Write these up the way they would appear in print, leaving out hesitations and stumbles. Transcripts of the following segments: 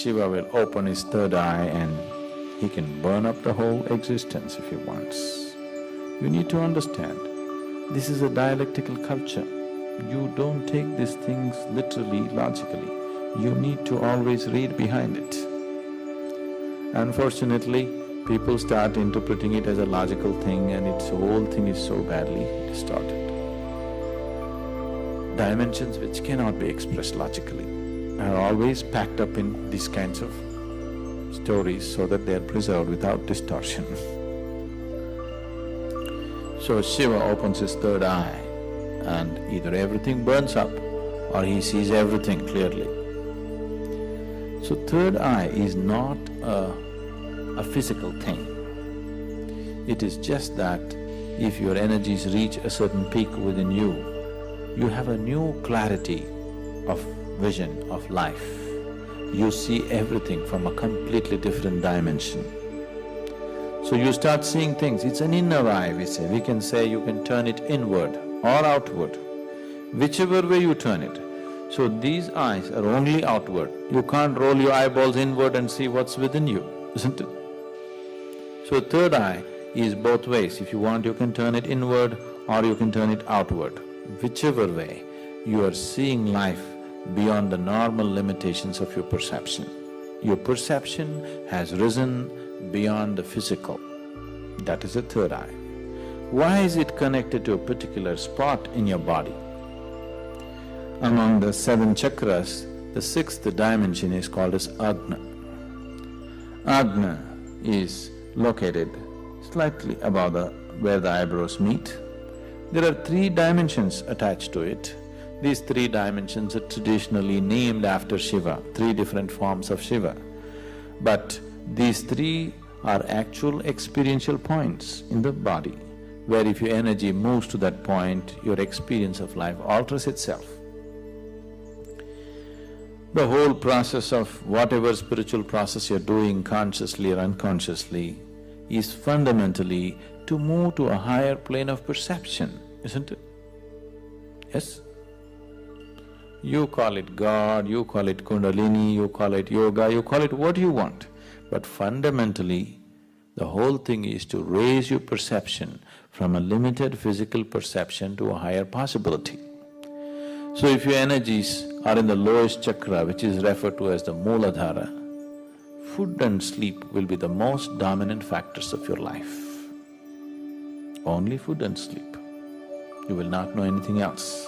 Shiva will open his third eye and he can burn up the whole existence if he wants. You need to understand, this is a dialectical culture. You don't take these things literally, logically. You need to always read behind it. Unfortunately, people start interpreting it as a logical thing and its whole thing is so badly distorted. Dimensions which cannot be expressed logically are always packed up in these kinds of stories so that they are preserved without distortion. So Shiva opens his third eye and either everything burns up or he sees everything clearly. So third eye is not a physical thing. It is just that if your energies reach a certain peak within you, you have a new clarity of vision of life. You see everything from a completely different dimension. So you start seeing things, it's an inner eye we say. We can say you can turn it inward or outward, whichever way you turn it. So these eyes are only outward. You can't roll your eyeballs inward and see what's within you, isn't it? So third eye is both ways. If you want, you can turn it inward or you can turn it outward. Whichever way, you are seeing life beyond the normal limitations of your perception. Your perception has risen beyond the physical. That is the third eye. Why is it connected to a particular spot in your body? Among the 7 chakras, the 6th dimension is called as Ajna. Ajna is located slightly above where the eyebrows meet. There are 3 dimensions attached to it. These 3 dimensions are traditionally named after Shiva, 3 different forms of Shiva. But these 3 are actual experiential points in the body, where if your energy moves to that point, your experience of life alters itself. The whole process of whatever spiritual process you're doing consciously or unconsciously is fundamentally to move to a higher plane of perception, isn't it? Yes? You call it God, you call it Kundalini, you call it yoga, you call it what you want. But fundamentally, the whole thing is to raise your perception from a limited physical perception to a higher possibility. So if your energies are in the lowest chakra, which is referred to as the Mooladhara, food and sleep will be the most dominant factors of your life. Only food and sleep. You will not know anything else.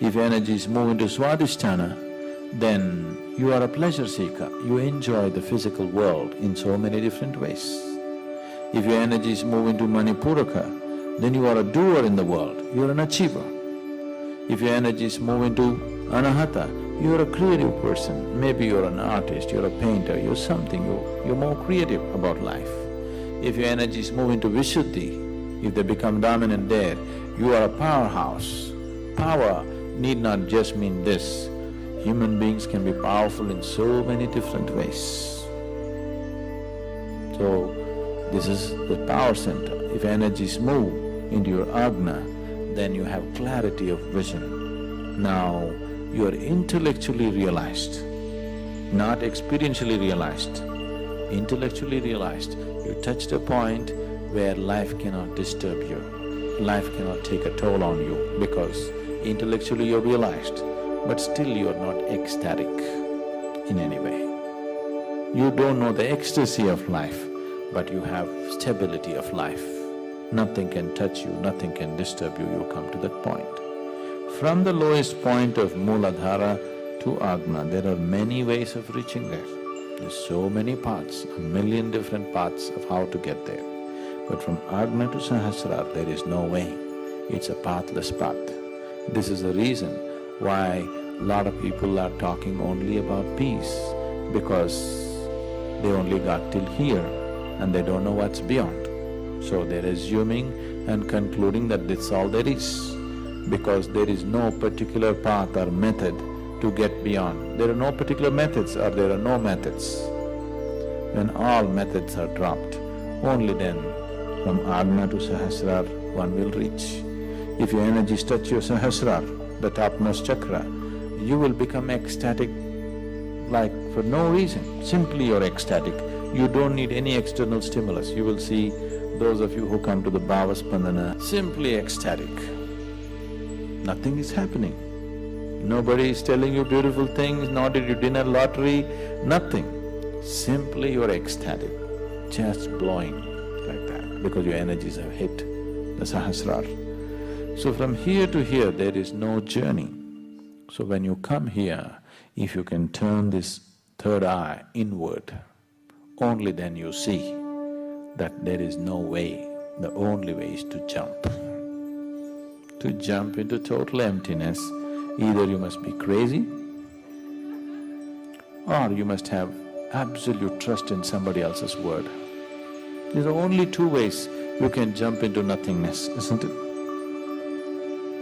If your energies move into Swadhisthana, then you are a pleasure seeker. You enjoy the physical world in so many different ways. If your energies move into Manipuraka, then you are a doer in the world, you are an achiever. If your energies move into Anahata, you are a creative person. Maybe you're an artist, you're a painter, you're something, you're more creative about life. If your energies move into Vishuddhi, if they become dominant there, you are a powerhouse. Power need not just mean this. Human beings can be powerful in so many different ways. So, this is the power center. If energies move into your Ajna, then you have clarity of vision. Now, you are intellectually realized, not experientially realized. Intellectually realized, you touched a point where life cannot disturb you, life cannot take a toll on you because intellectually you're realized, but still you're not ecstatic in any way. You don't know the ecstasy of life, but you have stability of life. Nothing can touch you, nothing can disturb you, you come to that point. From the lowest point of Mooladhara to Ajna, there are many ways of reaching there. There's so many paths, 1,000,000 different paths of how to get there. But from Ajna to Sahasrara, there is no way. It's a pathless path. This is the reason why a lot of people are talking only about peace, because they only got till here and they don't know what's beyond. So they're assuming and concluding that that's all there is, because there is no particular path or method to get beyond. There are no particular methods or there are no methods. When all methods are dropped, only then from Ajna to Sahasrara one will reach. If your energies touch your Sahasrara, the topmost chakra, you will become ecstatic like for no reason, simply you're ecstatic. You don't need any external stimulus. You will see those of you who come to the Bhava Spandana, simply ecstatic. Nothing is happening. Nobody is telling you beautiful things, nor did you win a lottery, nothing. Simply you're ecstatic, just blowing like that, because your energies have hit the Sahasrar. So from here to here, there is no journey. So when you come here, if you can turn this third eye inward, only then you see that there is no way, the only way is to jump. To jump into total emptiness, either you must be crazy or you must have absolute trust in somebody else's word. These are only two ways you can jump into nothingness, isn't it?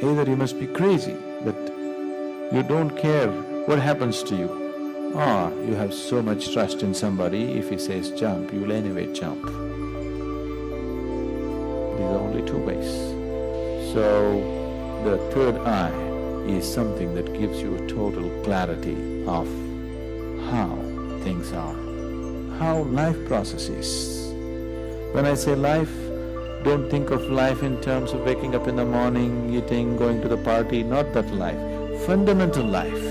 Either you must be crazy, that you don't care what happens to you, or you have so much trust in somebody, if he says jump, you will anyway jump. These are only two ways. So, the third eye is something that gives you a total clarity of how things are, how life processes. When I say life, don't think of life in terms of waking up in the morning, eating, going to the party, not that life. Fundamental life,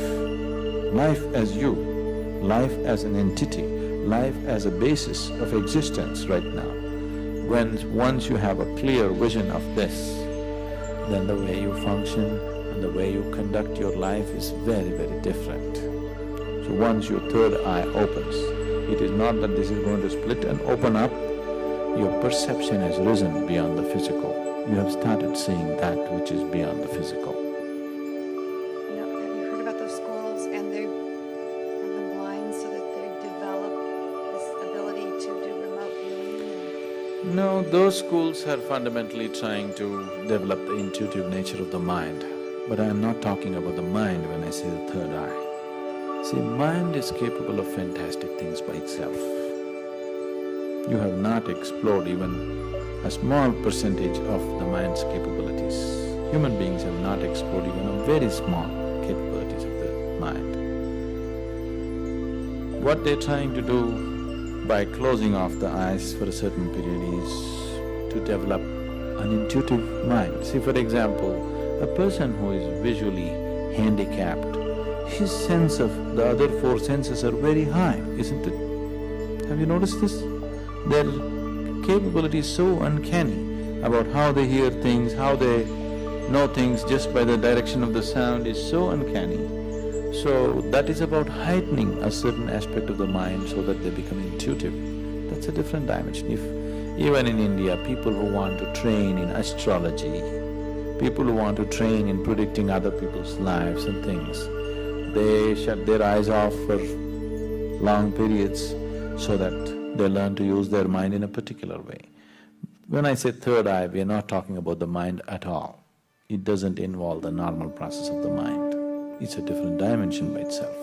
life as you, life as an entity, life as a basis of existence right now. Once you have a clear vision of this, then the way you function and the way you conduct your life is very, very different. So once your third eye opens, it is not that this is going to split and open up, your perception has risen beyond the physical. You have started seeing that which is beyond the physical. You know, have you heard about those schools and they have them blind so that they develop this ability to do remote viewing? No, those schools are fundamentally trying to develop the intuitive nature of the mind. But I am not talking about the mind when I say the third eye. See, mind is capable of fantastic things by itself. You have not explored even a small percentage of the mind's capabilities. Human beings have not explored even a very small capabilities of the mind. What they're trying to do by closing off the eyes for a certain period is to develop an intuitive mind. See, for example, a person who is visually handicapped, his sense of the other four senses are very high, isn't it? Have you noticed this? Their capability is so uncanny about how they hear things, how they know things just by the direction of the sound is so uncanny. So that is about heightening a certain aspect of the mind so that they become intuitive. That's a different dimension. If even in India, people who want to train in astrology, people who want to train in predicting other people's lives and things, they shut their eyes off for long periods so that they learn to use their mind in a particular way. When I say third eye, we are not talking about the mind at all. It doesn't involve the normal process of the mind. It's a different dimension by itself.